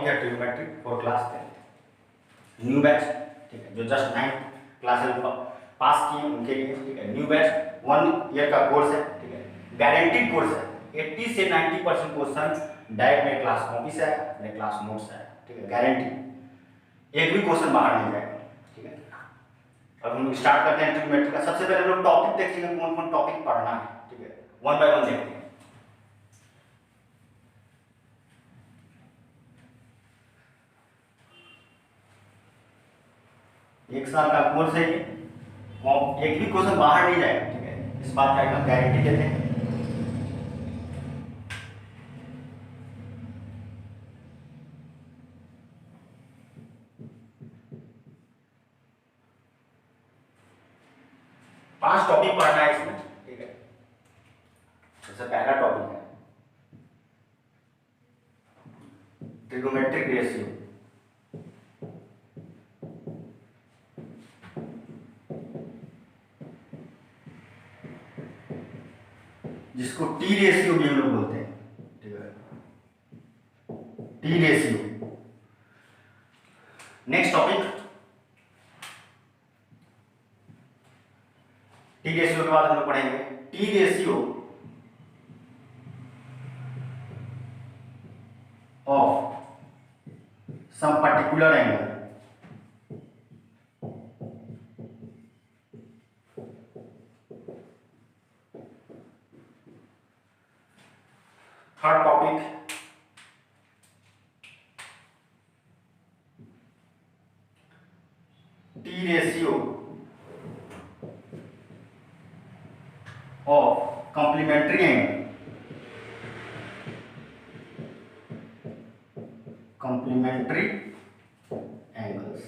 है trigonometry for class 10 new batch, ठीक है, जो जस्ट 9th क्लास पास किए उनके लिए, ठीक है। न्यू बैच 1 ईयर का कोर्स है, ठीक है, गारंटीड कोर्स है। 80 से 90% क्वेश्चन डायरेक्ट मेरे क्लास कॉपी से है, मेरे क्लास नोट से है, ठीक है, गारंटी, एक भी क्वेश्चन बाहर नहीं जाएगा, ठीक है। अब हम स्टार्ट करते हैं ट्रिग्नोमेट्री का। सबसे पहले हम लोग टॉपिक देखेंगे, कौन कौन टॉपिक पढ़ना है, ठीक है, 1 बाय 1 देखते हैं। एक साल का कोर्स है ये, एक भी क्वेश्चन बाहर नहीं जाएगा, ठीक है, इस बात का एकदम गारंटी देते हैं। पांच टॉपिक पढ़ना है इसमें, ठीक है। सबसे पहला टॉपिक है ट्रिग्नोमेट्रिक रेशियो। जिसको टी रेशियो भी हम लोग बोलते हैं, ठीक है, T ratio. Next topic, T ratio के बाद हम लोग पढ़ेंगे T ratio of some particular angle. Third topic, T ratio of complementary angle, complementary angles.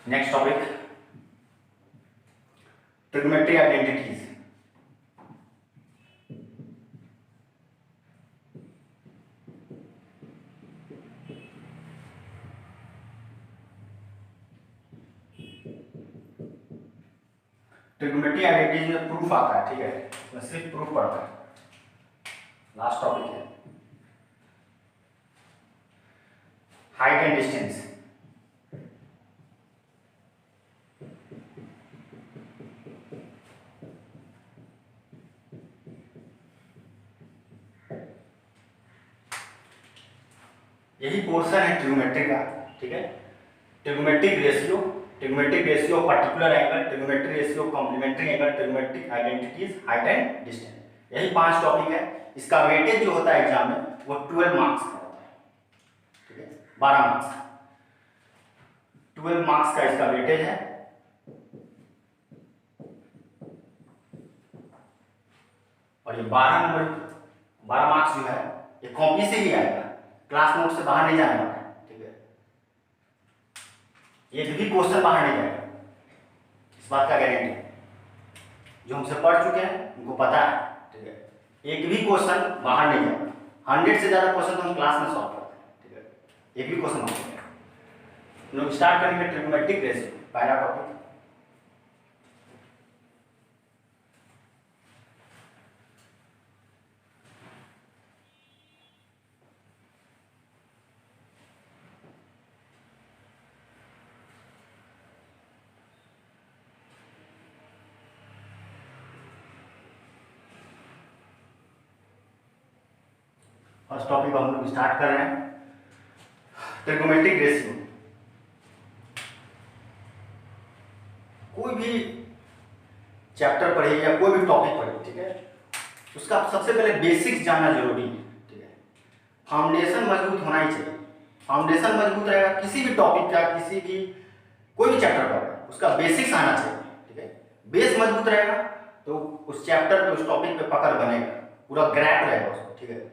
Next topic, trigonometry identities. Trigonometry identities में प्रूफ आता है, ठीक है, इसमें सिर्फ प्रूफ पड़ता है। लास्ट टॉपिक है हाइट एंड डिस्टेंस। यही पोर्शन है ट्रिग्नोमेट्री का, ठीक है। Trigonometric ratio, trigonometric ratio of particular angle, trigonometric ratio of complementary angle, trigonometric identities, height and distance. यही 5 टॉपिक है। इसका वेटेज जो होता है एग्जाम में वो 12 मार्क्स का होता है, ठीक है, 12 मार्क्स, 12 मार्क्स का इसका वेटेज है। और ये 12 नंबर 12 मार्क्स जो है ये कॉपी से ही आएगा, क्लास नोट से बाहर नहीं जाने वाला है, ठीक है। एक भी क्वेश्चन बाहर नहीं जाएगा, इस बात का गारंटी है। जो हमसे पढ़ चुके हैं उनको पता है, ठीक है, एक भी क्वेश्चन बाहर नहीं जाएगा। 100 से ज्यादा क्वेश्चन तो हम क्लास में सॉल्व करते हैं, ठीक है, एक भी क्वेश्चन बाहर नहीं जाएगा। हम लोग स्टार्ट करेंगे ट्रिग्नोमेट्रिक रेशियो, पहला टॉपिक। फर्स्ट टॉपिक हम लोग स्टार्ट कर रहे हैं ट्रिग्नोमेट्रिक रेशियो। कोई भी चैप्टर पढ़िए या कोई भी टॉपिक पढ़िए, ठीक है, उसका सबसे पहले बेसिक्स जानना जरूरी है, ठीक है। फाउंडेशन मजबूत होना ही चाहिए। फाउंडेशन मजबूत रहेगा किसी भी टॉपिक का, किसी भी कोई भी चैप्टर पढ़ेगा उसका बेसिक्स आना चाहिए, ठीक है। बेस मजबूत रहेगा तो उस चैप्टर पे, उस टॉपिक पे पकड़ बनेगा, पूरा ग्रैप रहेगा उसको, ठीक है।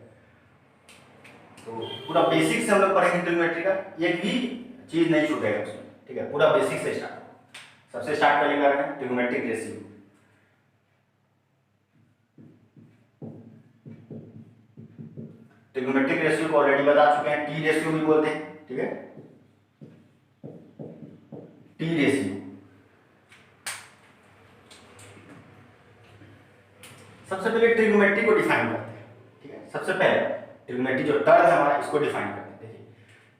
तो पूरा बेसिक से हम लोग पढ़ेंगे ट्रिग्नोमेट्री का, एक भी चीज नहीं छूटेगा उसमें, ठीक है, पूरा बेसिक से स्टार्ट। सबसे स्टार्ट पहले कर रहे हैं ट्रिग्नोमेट्रिक रेशियो। ट्रिग्नोमेट्रिक रेशियो को ऑलरेडी बता चुके हैं, टी रेशियो भी बोलते हैं, ठीक है, टी रेशियो। सबसे पहले ट्रिग्नोमेट्री को डिफाइन करते हैं, ठीक है। सबसे पहले ट्रिग्नोमेट्री जो टर्म है हमारा, इसको डिफाइन करते हैं। देखिए,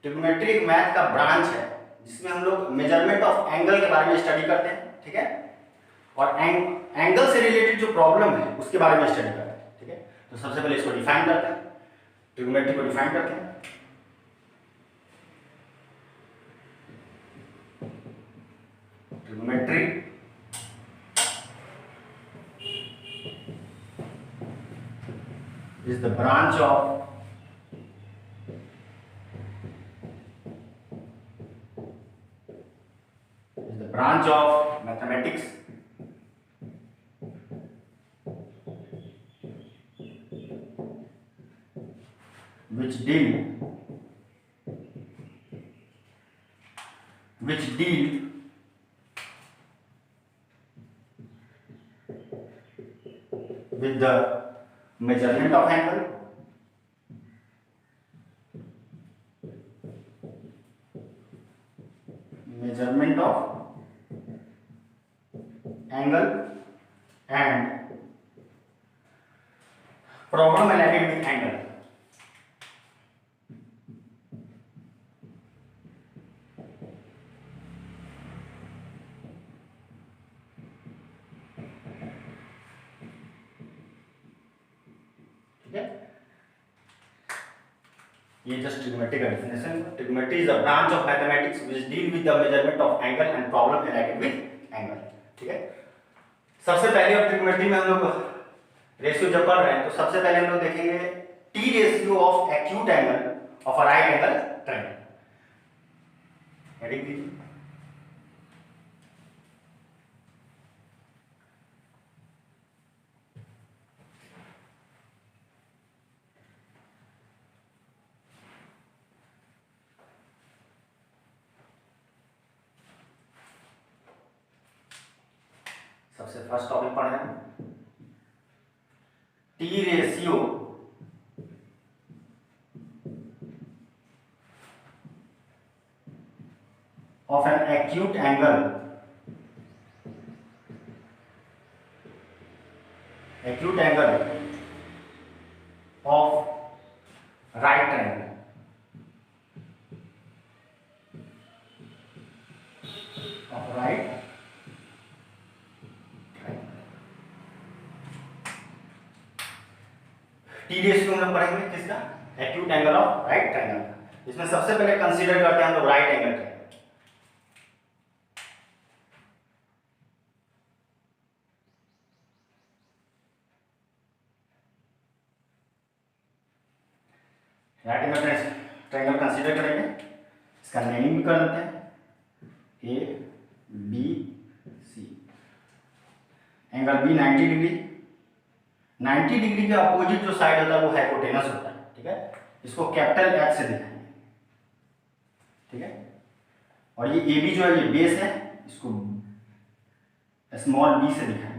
ट्रिग्नोमेट्री एक मैथ का ब्रांच है जिसमें हम लोग मेजरमेंट ऑफ एंगल के बारे में स्टडी करते हैं, ठीक है, और एंगल से रिलेटेड जो प्रॉब्लम है उसके बारे में स्टडी करते हैं, ठीक है। तो सबसे पहले इसको डिफाइन करते हैं, ट्रिग्नोमेट्री को डिफाइन करते हैं। Trigonometry is the branch of mathematics which deal with the measurement of angle, and problem related with angle. ठीक है, ये जस्ट ट्रिग्नोमेट्री का definition. Trigonometry is a branch of mathematics which deal with the measurement of angle and problem related with angle. ठीक है, सबसे पहले अब trigonometry में हम लोग रेशियो जब पढ़ रहे हैं तो सबसे पहले हम लोग देखेंगे T ratio of acute angle of a right angle triangle. Heading दीजिए। सबसे फर्स्ट टॉपिक पढ़ रहे हैं T ratio of an acute angle of right triangle T ratio में पढ़ेंगे किसका, acute angle of right triangle का। इसमें सबसे पहले कंसीडर करते हैं हम लोग right angle triangle. Right angle triangle consider करेंगे, इसका नेमिंग भी कर देते हैं A B C. Angle B 90 degree, 90 degree के अपोजिट जो साइड होता है वो हाइपोटेनस होता है। ठीक है, इसको कैपिटल एच से दिखाएंगे। ठीक है, और ये ए बी जो है ये बेस है, इसको स्मॉल बी से दिखाएंगे।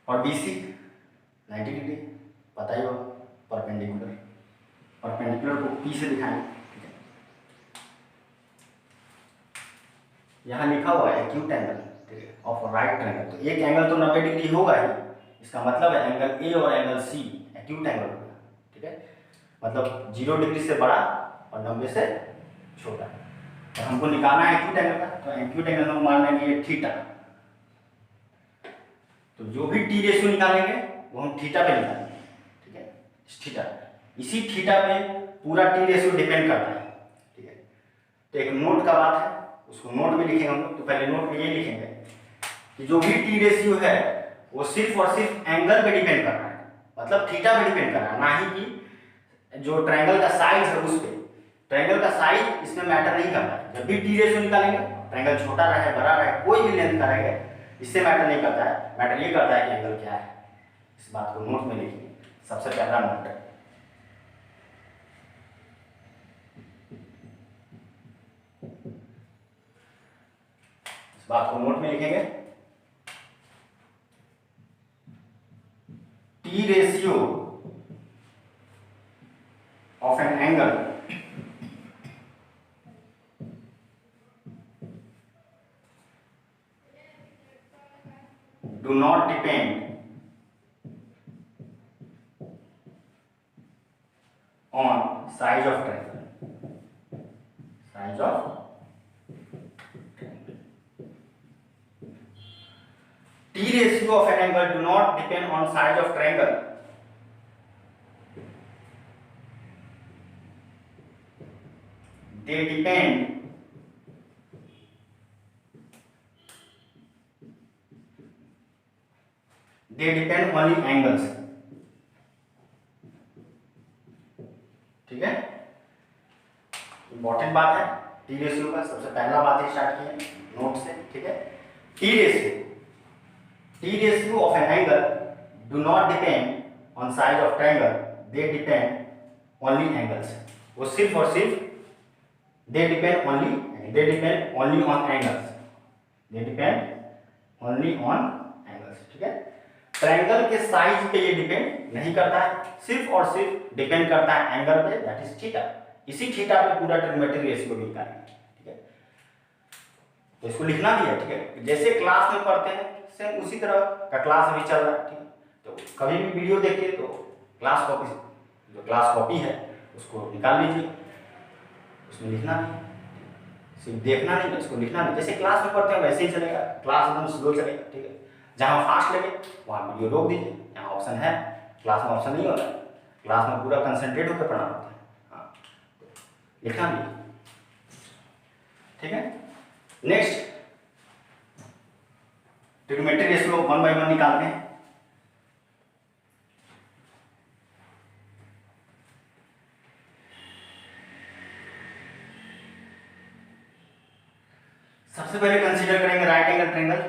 और BC 90 डिग्री पता ही होगा, परपेंडिकुलर को P से दिखाएंगे। ठीक है, यहाँ लिखा हुआ है एक्यूट एंगल, ठीक है, ऑफ राइट ट्रायंगल। तो एक एंगल तो 90 डिग्री होगा ही, इसका मतलब है एंगल A और एंगल C एक्यूट एंगल होगा। ठीक है, मतलब 0 डिग्री से बड़ा और 90 से छोटा। तो हमको निकालना है एक्यूट एंगल का, तो एक्यूट एंगल हम मान लेंगे थीटा। तो जो भी टी रेशियो निकालेंगे वो हम थीटा पे निकालेंगे। ठीक है, थीटा, इसी थीटा पे पूरा टी रेशियो डिपेंड करता है। ठीक है, तो एक नोट का बात है, उसको नोट में लिखेंगे हम लोग। तो पहले नोट में ये लिखेंगे कि जो भी टी रेशियो है वो सिर्फ और सिर्फ एंगल पे डिपेंड कर रहा है, मतलब थीटा पे डिपेंड कर रहा है, ना ही कि जो ट्रायंगल का साइज है उस पे। ट्रायंगल का साइज इसमें मैटर नहीं करता है। जब भी टी रेशियो निकालेंगे, ट्रायंगल छोटा रहे बड़ा रहे कोई भी लेंथ करेंगे, इससे मैटर नहीं करता है। मैटर ये करता है कि एंगल क्या है। इस बात को नोट में लिखिए, सबसे पहला नोट है। इस बात को नोट में लिखेंगे, T ratio of an angle do on size of triangle. Size of triangle. T ratio of an angle do not depend on size of triangle. They depend only angles. ठीक है, important बात है T ratio का। सबसे पहला बात ही start किए note से। ठीक है, T ratio of an angle do not depend on size of triangle, they depend only angles. वो सिर्फ और सिर्फ they depend only on angles, ठीक है। ट्रायंगल के साइज पे ये डिपेंड नहीं करता है, सिर्फ और सिर्फ डिपेंड करता है एंगल पे, दैट इज थीटा। इसी थीटा पे पूरा ट्रिग्नोमेट्रिक रेशियो मिलता है। ठीक है, तो इसको लिखना भी है। ठीक है, जैसे क्लास में पढ़ते हैं सेम उसी तरह का क्लास अभी चल रहा है। ठीक है, तो कभी भी वीडियो देखिए तो क्लास कॉपी है उसको निकाल लीजिए, उसमें लिखना भी, सिर्फ देखना नहीं, इसको लिखना नहीं। जैसे क्लास में पढ़ते हैं वैसे ही चलेगा, क्लास एकदम स्लो चलेगा। ठीक है, जहाँ फास्ट लगे वहाँ वीडियो रोक दीजिए। यहाँ ऑप्शन है, क्लास में ऑप्शन नहीं होता है। क्लास में पूरा कंसंट्रेट होकर पढ़ना होता है। हाँ, लिखना भी। ठीक है, नेक्स्ट ट्रिग्नोमेट्रिक रेशियो 1 by 1 निकालते हैं। सबसे पहले कंसीडर करेंगे राइट एंगल ट्रायंगल,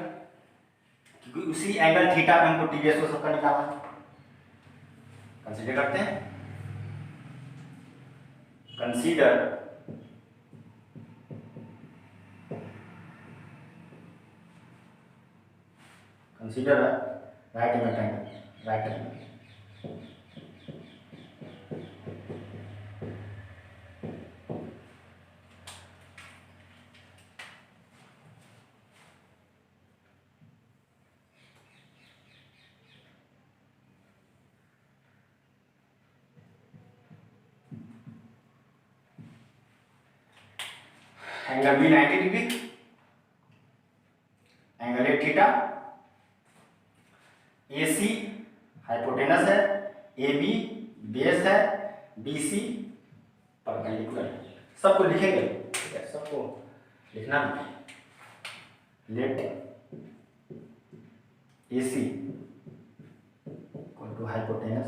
क्योंकि उसी एंगल थीटा पे हमको टी रेशियो सबका निकालना है। कंसीडर करते हैं, consider right angle triangle, angle B 90 degree, angle A theta, AC hypotenuse है, AB बेस है, BC परपेंडिकुलर है। सबको लिखेंगे। ठीक है, सबको लिखना है। Let AC equal to hypotenuse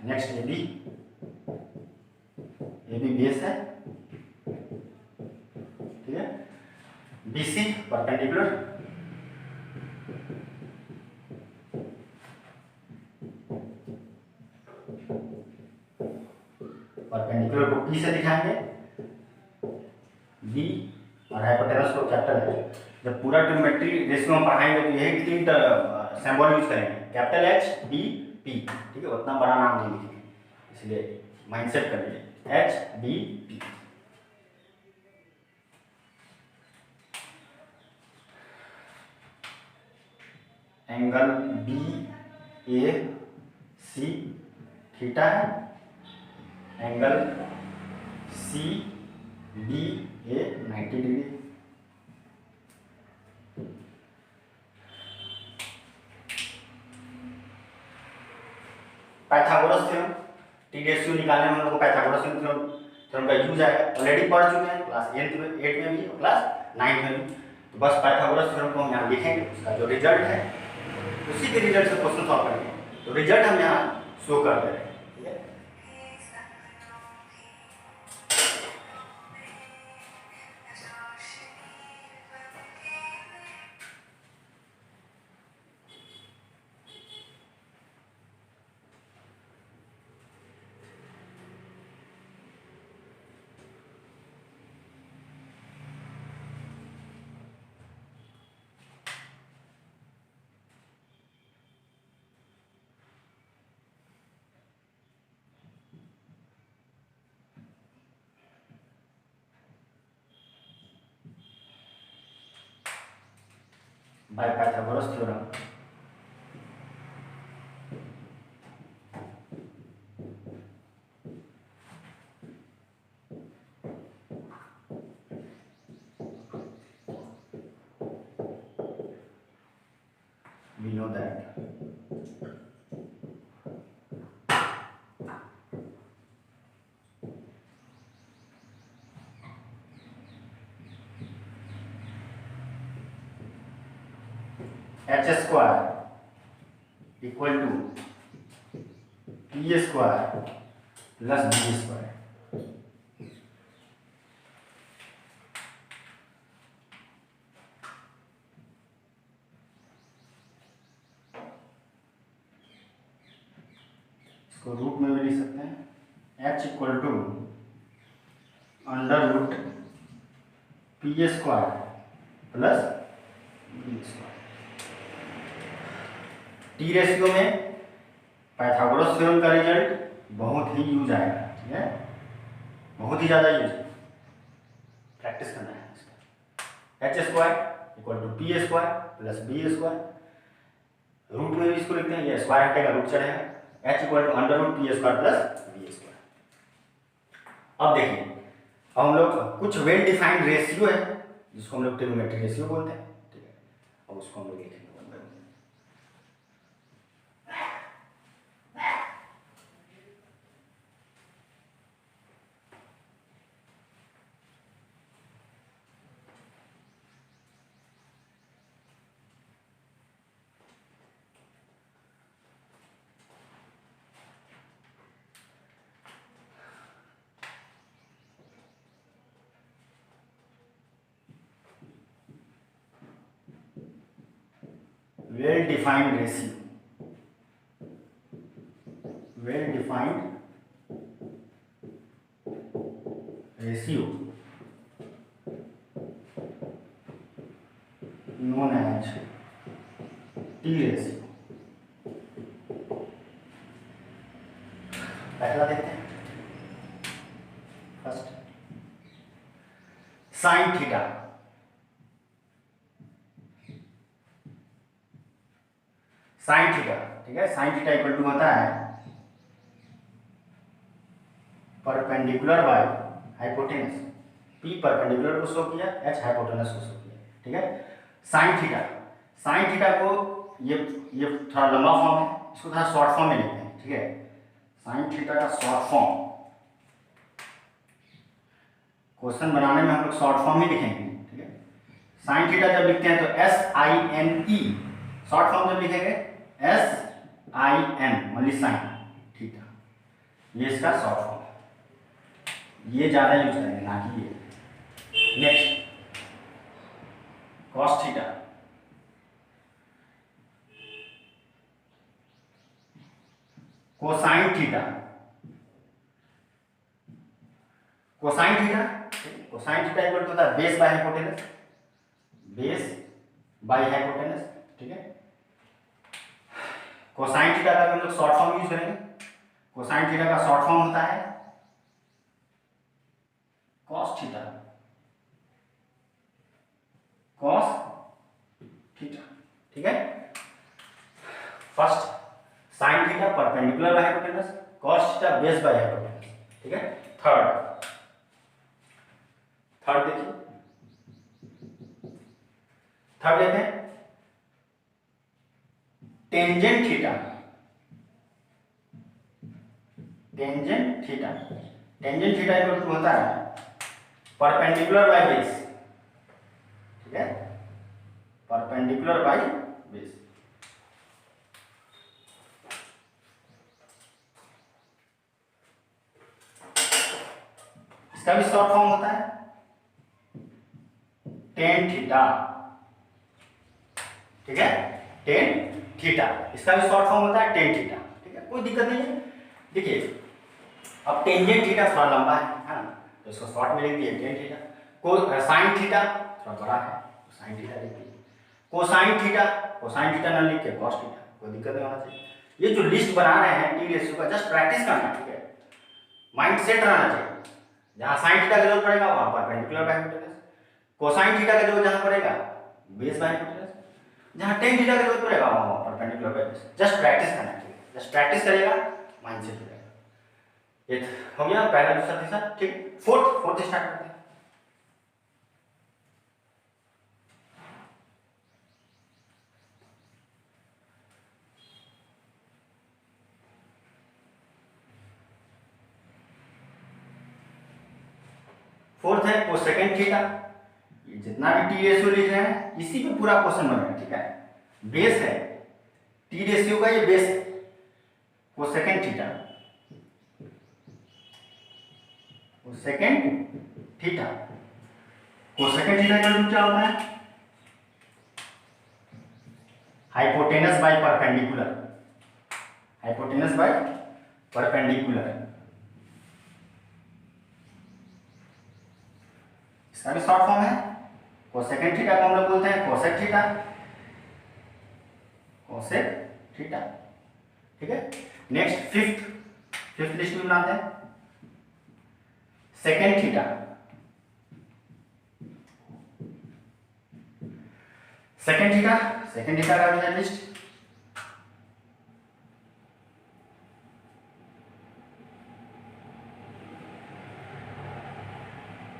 next AB base है। ठीक है, BC परपेंडिकुलर, को P से दिखाएंगे, B और हाइपोटेनस को कैपिटल है। जब पूरा ट्रिग्नोमेट्री रेशियो में पढ़ाएंगे तो यही 3 सिंबल यूज करेंगे, कैपिटल H B P। ठीक है, उतना बड़ा नाम नहीं लिखेंगे, इसलिए माइंडसेट कर लीजिए H B P। Angle BAC theta है, angle CBA 90 degree. Pythagoras theorem, T ratio निकालने में हम लोग को पाइथागोरस थ्योरम का यूज आएगा। ऑलरेडी पढ़ चुके हैं क्लास 8 में भी और क्लास 9 में भी। तो बस पाइथागोरस थ्योरम को हम यहाँ लिखेंगे, उसका जो रिजल्ट है उसी के रिजल्ट से क्वेश्चन सॉल्व करेंगे। तो रिजल्ट हम यहाँ शो कर दे रहे हैं। ठीक है, by Pythagoras theorem. We know that h square equal to p square plus b square। इसको रूट में भी लिख सकते हैं, h equal to under root P square plus B square. T ratio में पाइथागोरस थ्योरम का रिजल्ट बहुत ही यूज आएगा, ठीक है, बहुत ही ज़्यादा यूज, प्रैक्टिस करना है इसका। H square equal to P square plus B square. Root में भी इसको लिखते हैं, ये स्क्वायर हटेगा रूट चढ़ेगा, H equal to under root P square plus B square. अब देखिए, अब हम लोग कुछ वेल डिफाइंड रेशियो है जिसको हम लोग ट्रिग्नोमेट्रिक रेशियो बोलते हैं, ठीक है, अब उसको हम लोग लिखेंगे। well defined ratio, well defined ratio known as T ratio। पहला देखते हैं, first sine theta. Sine theta, ठीक है, साइन थीटा इक्वल टू होता है perpendicular by hypotenuse. P perpendicular को शो किया, एच हाइपोटेनस को शो किया, ठीक है। साइन थीटा, साइन थीटा को ये थोड़ा लंबा फॉर्म है, इसको थोड़ा शॉर्ट फॉर्म में लिखते हैं, ठीक है। साइन थीटा का शॉर्ट फॉर्म, क्वेश्चन बनाने में हम लोग शॉर्ट फॉर्म ही लिखेंगे, ठीक है। साइन थीटा जब लिखते हैं तो SINE, शॉर्ट फॉर्म जब लिखेंगे SIN ओनली साइन थीटा, ये इसका शॉर्ट फॉर्म है, ये ज्यादा यूज करेंगे ना कि ये। Next cos theta, cosine theta, cosine theta, cosine theta equal to होता है base by hypotenuse, base by hypotenuse, ठीक है। कोसाइन थीटा का हम लोग शॉर्ट फॉर्म यूज करेंगे। कोसाइन थीटा का शॉर्ट फॉर्म होता है कॉस थीटा, कॉस थीटा, ठीक है। First sine theta perpendicular by hypotenuse, cos theta base by hypotenuse, ठीक है। थर्ड देखिए, थर्ड लेते हैं tangent theta. Tangent theta, tangent theta equal to होता है परपेंडिकुलर बाय बेस, ठीक है, परपेंडिकुलर बाय बेस। इसका भी शॉर्ट फॉर्म होता है टेन थीटा, ठीक है, टेन थीटा, इसका भी शॉर्ट फॉर्म होता है टेन थीटा, ठीक है, कोई दिक्कत नहीं है। देखिए अब टेंजेंट थीटा थोड़ा लंबा है ना, तो इसको शॉर्ट में लिख दिए टेन थीटा। को साइन थीटा थोड़ा बड़ा है, साइन थीटा लिख दिए। कोसाइन थीटा, कोसाइन थीटा ना लिख के कॉस थीटा, कोई दिक्कत नहीं होना चाहिए। ये जो लिस्ट बना रहे हैं टी रेशियो का, जस्ट प्रैक्टिस करना, ठीक है, माइंड सेट रहना चाहिए। जहाँ साइन थीटा का जरूरत पड़ेगा वहां perpendicular by hypotenuse, cosine theta का जरूरत जहां पड़ेगा बेस बाय हाइपोटेनस, जहाँ टेन थीटा की जरूरत पड़ेगा वहाँ परपेंडिकुलर पे जस्ट प्रैक्टिस करना चाहिए, जस्ट प्रैक्टिस करिएगा माइंड सेट हो जाएगा। ये हो गया पहला दूसरा तीसरा, ठीक। फोर्थ स्टार्ट करते हैं। फोर्थ है कोसेकेंड थीटा। ये जितना भी टी रेशियो लिख रहे हैं इसी पे पूरा क्वेश्चन बनेगा, ठीक है। बेस है टी रेशियो का, ये बेस है cosecant theta, cosecant theta. Cosecant theta का रूप क्या होता है? Hypotenuse by perpendicular, hypotenuse by perpendicular. इसका भी शॉर्ट फॉर्म है कोसेकेंड थीटा को हम लोग बोलते हैं कोसेक थीटा, कोसेक थीटा, ठीक है। नेक्स्ट फिफ्थ लिस्ट में बनाते हैं सेकेंड थीटा। सेकेंड थीटा का भी लिस्ट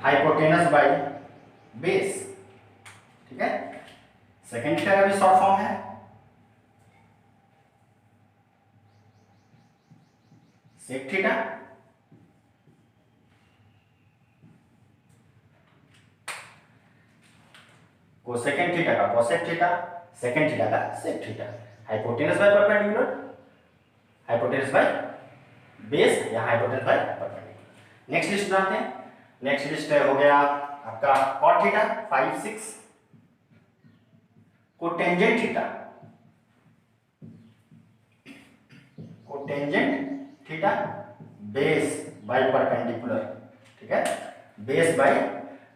हाइपोटेनस बाय बेस, ठीक है। सेकेंड थीटा का भी शॉर्ट फॉर्म है सेक थीटा। कोसेकेंड थीटा का कोसेक थीटा, सेकेंड थीटा का sec theta. Hypotenuse by perpendicular, hypotenuse by base या hypotenuse by perpendicular. Next list बनाते हैं। नेक्स्ट लिस्ट हो गया आपका cot theta 5 6, cotangent theta, cotangent theta base by perpendicular, ठीक है। Base by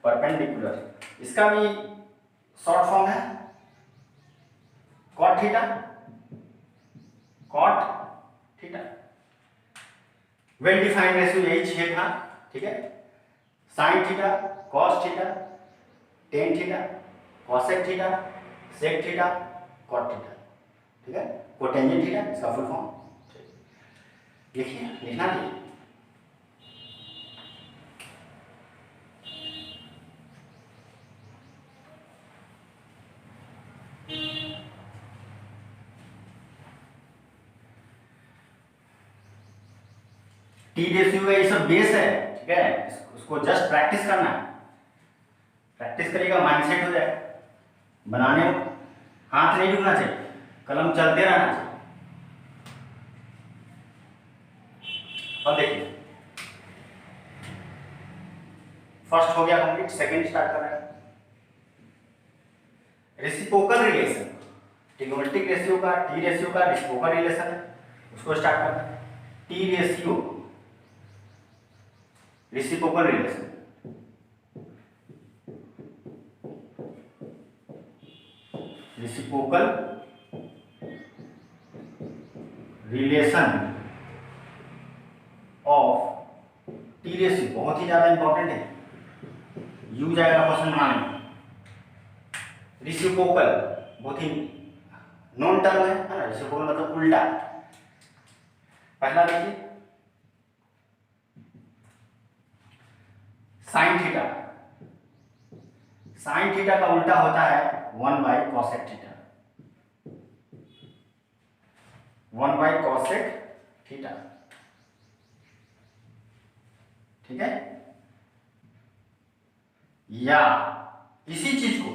perpendicular. इसका भी शॉर्ट फॉर्म है cot theta, cot theta. Well defined ratio यही 6 था, ठीक है। Sine theta, cos theta, tan theta, cosec theta, sec theta, cot theta, ठीक है। कोटेंजेंट थीटा इसका फुल फॉर्म लिखिए, लिखना चाहिए। टी रेशियो का ये सब बेस है, ठीक है। उसको जस्ट प्रैक्टिस करना है, प्रैक्टिस करिएगा माइंडसेट हो जाए। बनाने में हाथ नहीं रुकना चाहिए, कलम चलते रहना चाहिए। अब देखिए फर्स्ट हो गया कंप्लीट, सेकंड स्टार्ट कर रहे हैं। रेसिप्रोकल रिलेशन, ट्रिग्नोमेट्रिक रेशियो का टी रेशियो का रेसिप्रोकल रिलेशन है, उसको स्टार्ट करते हैं। T ratio reciprocal relation, reciprocal relation of T ratio बहुत ही ज्यादा इंपॉर्टेंट है, यूज आएगा क्वेश्चन बनाने में। रेसिप्रोकल बहुत ही नॉन टर्म है ना, रेसिप्रोकल मतलब उल्टा। पहला देखिए साइन थीटा, साइन थीटा का उल्टा होता है 1 by cosec theta, 1 by cosec theta, ठीक है। या इसी चीज को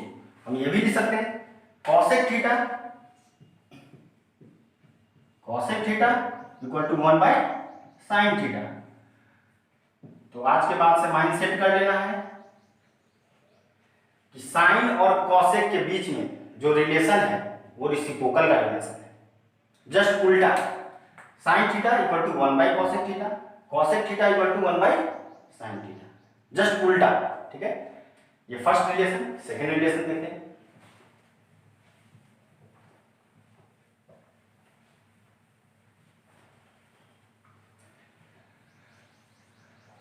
हम ये भी लिख सकते हैं cosec theta, cosec theta equal to 1 by sine theta. तो आज के बाद से माइंड सेट कर लेना है कि साइन और कॉसेक के बीच में जो रिलेशन है वो रेसिप्रोकल का रिलेशन है, जस्ट उल्टा। Sine theta equal to 1 by cosec theta, cosec theta equal to 1 by sine theta, just उल्टा, ठीक है। ये फर्स्ट रिलेशन। सेकेंड रिलेशन देखते हैं।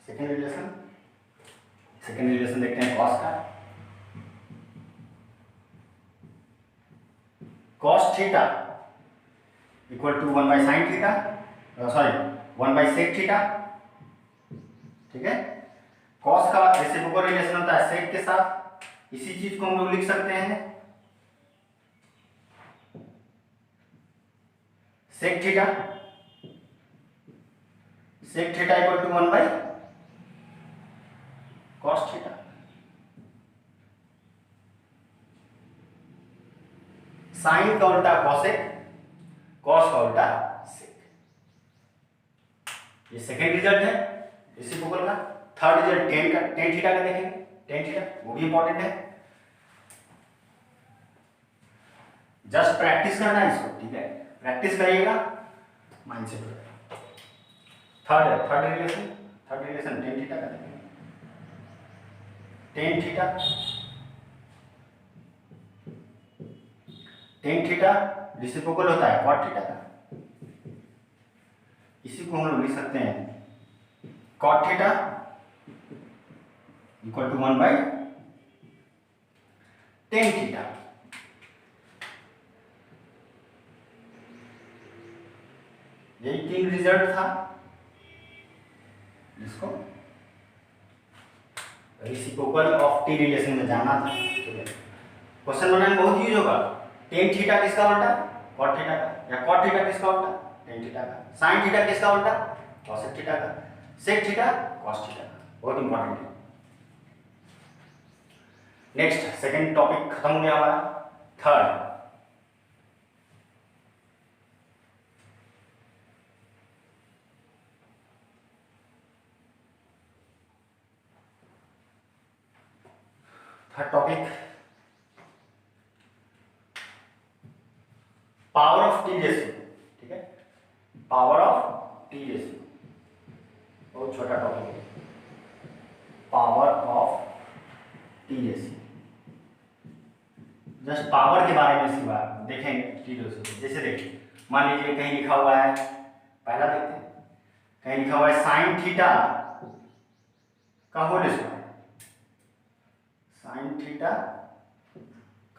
सेकेंड रिलेशन देखते हैं कॉस का। Cos theta equal to 1 by sine theta, sorry 1 by sec theta, ठीक है। कॉस का रेसिप्रोकल रिलेशन होता है सेक के साथ, इसी चीज को हम लोग लिख सकते हैं sec theta equal to 1 by cos theta. Sine का उल्टा कॉसेक, कॉस का उल्टा सेक। ये सेकेंड रिजल्ट है रेसिप्रोकल का। थर्ड रिजल्ट टेन थीटा का देखेंगे। टेन थीटा वो भी इंपॉर्टेंट है, जस्ट प्रैक्टिस करना है इसको, ठीक है। प्रैक्टिस करिएगा, माइंड से हो जाएगा। थर्ड रिलेशन टेन थीटा का देखेंगे। टेन थीटा रेसिप्रोकल होता है कॉट थीटा का। इसी को हम लोग लिख सकते हैं cot theta equal to 1 by tan theta. यही तीन रिजल्ट था जिसको रेसिप्रोकल ऑफ टी रिलेशन में जाना था। क्वेश्चन बनाने में बहुत यूज होगा। टेन थीटा किसका उल्टा कॉट थीटा का, या कॉट थीटा किसका उल्टा टेन थीटा का, साइन थीटा किसका उल्टा कॉसेक थीटा का, सेक थीटा कॉस थीटा का। बहुत इंपॉर्टेंट है। नेक्स्ट सेकंड टॉपिक खत्म हो गया हमारा। Third topic power of T ratio, ठीक है। पावर ऑफ टी रेशियो बहुत छोटा टॉपिक है। Power of T ratio, just power के बारे में इसकी बात देखेंगे टी रेशियो। जैसे देखिए, मान लीजिए कहीं लिखा हुआ है, पहला देखते हैं, कहीं लिखा हुआ है साइन थीटा का होल स्क्वायर, साइन थीटा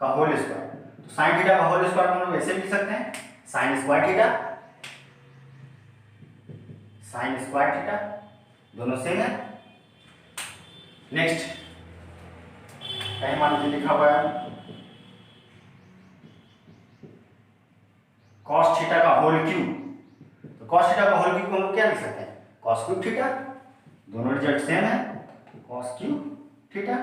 का होल स्क्वायर। तो साइन थीटा का होल स्क्वायर हम लोग ऐसे लिख सकते हैं sine square theta, sine square theta, दोनों सेम है। नेक्स्ट कहीं मान लीजिए लिखा हुआ है कॉस थीटा का होल क्यूब, तो कॉस थीटा का होल क्यूब को हम लोग क्या लिख सकते हैं कॉस क्यूब थीटा, दोनों रिजल्ट सेम है कॉस क्यूब थीटा,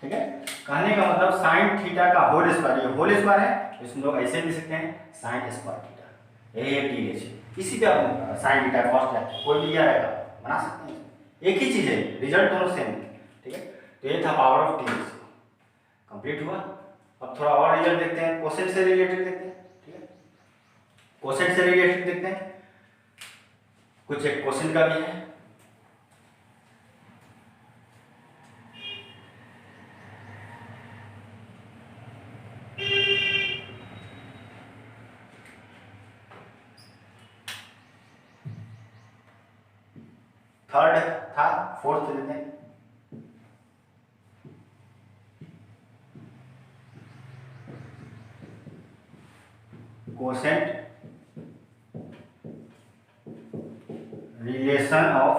ठीक है। कहने का मतलब साइन थीटा का होल स्क्वायर, ये होल स्क्वायर है, इसमें लोग ऐसे लिख सकते हैं साइन स्क्वायर थीटा। यही है टी रेशियो। इसी पे आप साइन थीटा कॉस थीटा कोई भी रहेगा बना सकते हैं, एक ही चीज है, रिजल्ट दोनों सेम है, ठीक है। तो ये था power of T ratio, complete हुआ। अब थोड़ा और रिजल्ट देखते हैं, कोसेंट से रिलेटेड देखते हैं, ठीक है। कोसेंट से रिलेटेड देखते हैं, कुछ एक कोसेंट का भी है। थर्ड था, फोर्थ लेते हैं। Quotient relation of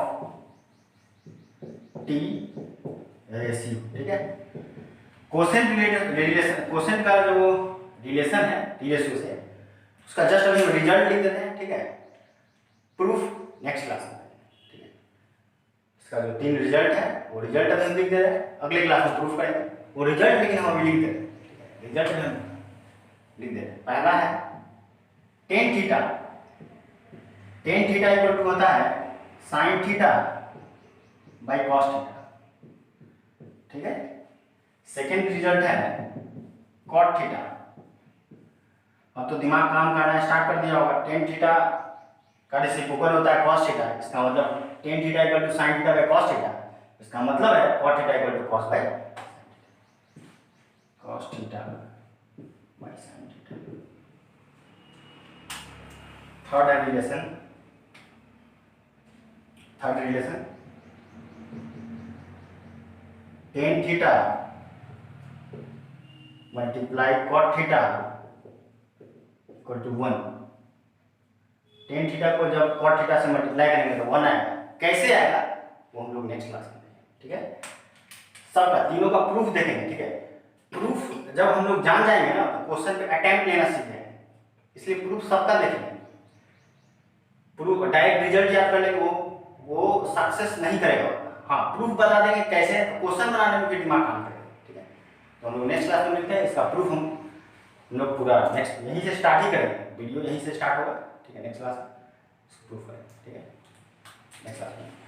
T ratio, ठीक है। कोसेंट रिलेशन, कोसेंट का जो रिलेशन है टी रेशियो से, उसका जस्ट अभी हम रिजल्ट लिख देते हैं, ठीक है। प्रूफ नेक्स्ट क्लास में, ठीक है। इसका जो तीन रिजल्ट है वो रिजल्ट अभी हम लिख दे रहे हैं, अगले क्लास में प्रूफ करेंगे वो रिजल्ट, लेकिन हम अभी लिख दे रहे हैं, ठीक है। रिजल्ट में हम लिख दे रहे हैं। पहला है tan theta, tan theta equal to होता है sine theta by cos theta, ठीक है। सेकेंड रिजल्ट है कॉट थीटा। अब तो दिमाग काम करना स्टार्ट कर दिया होगा। टेन थीटा का रेसिप्रोकल होता है कॉस थीटा, इसका मतलब tan theta equal to sine theta by cos theta, इसका मतलब है cot theta equal to cos by cos theta by sine theta. Third relation tan theta multiply cot theta equal to 1। Tan theta को जब cot theta से multiply करेंगे तो 1 आएगा। कैसे आएगा वो हम लोग नेक्स्ट क्लास में देखेंगे, ठीक है। सबका तीनों का प्रूफ देखेंगे, ठीक है। प्रूफ जब हम लोग जान जाएंगे ना तो क्वेश्चन पे अटेम्प्ट लेना सीख जाएंगे, इसलिए प्रूफ सबका देखेंगे। प्रूफ डायरेक्ट रिजल्ट याद कर लेंगे वो सक्सेस नहीं करेगा। हाँ, प्रूफ बता देंगे कैसे, तो क्वेश्चन बनाने में भी दिमाग काम करेगा, ठीक है। तो हम लोग नेक्स्ट क्लास में मिलते हैं। इसका प्रूफ हम लोग पूरा नेक्स्ट यहीं से स्टार्ट ही करेंगे, वीडियो यहीं से स्टार्ट होगा, ठीक है। नेक्स्ट क्लास प्रूफ करेंगे, ठीक है, नेक्स्ट क्लास में।